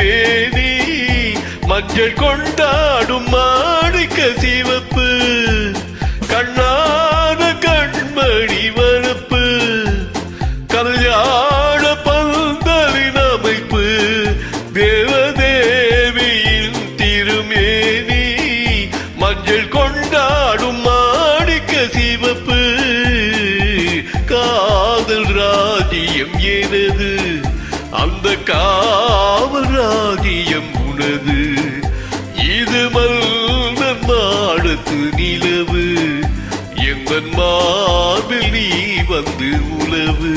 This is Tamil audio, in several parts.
திருமேனி மஞ்சள் கொண்டாடும் மாணிக்க சிவப்பு கண்ணான கண்மணி வரப்பு கல்யாண பந்தலின் அமைப்பு தேவதேவியின் திருமேனி மஞ்சள் கொண்டாடும் மாணிக்க சிவப்பு காதல் ராஜ்யம் எனது அந்த காவல் ராஜ்யம் உனது இது மன்னன் மாடத்து நிலவு எங்கள் மார்பில் நீ வந்து உலவு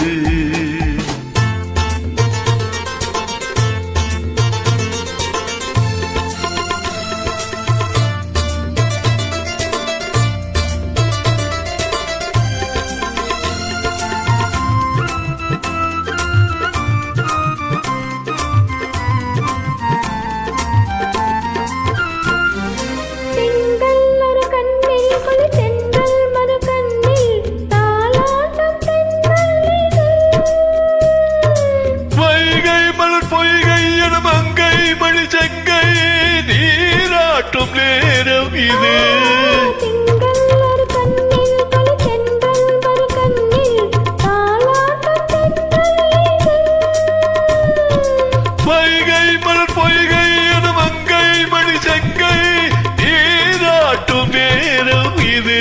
நேரம் இது வைகை மலர் பொய்கை என மங்கை மணி செங்கை நீராட்டும் நேரம் இது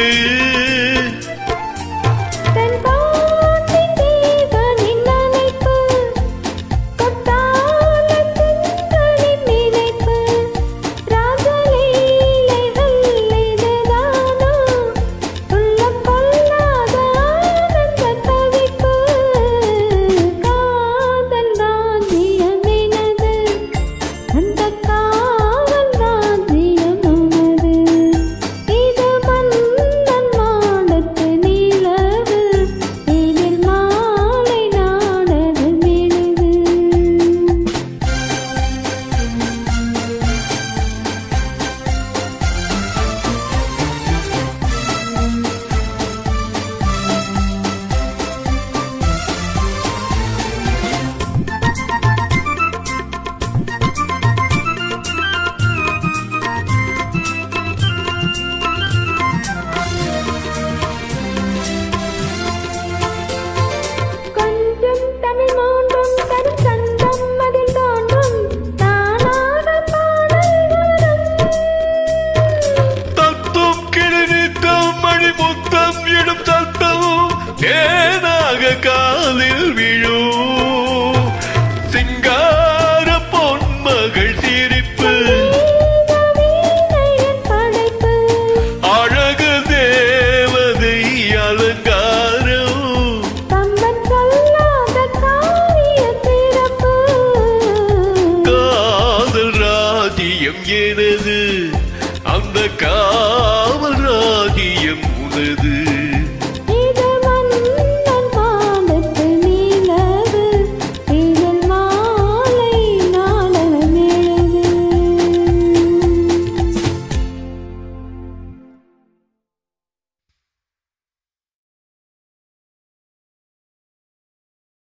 காலில் விழும் சிங்கார பொன்மகள்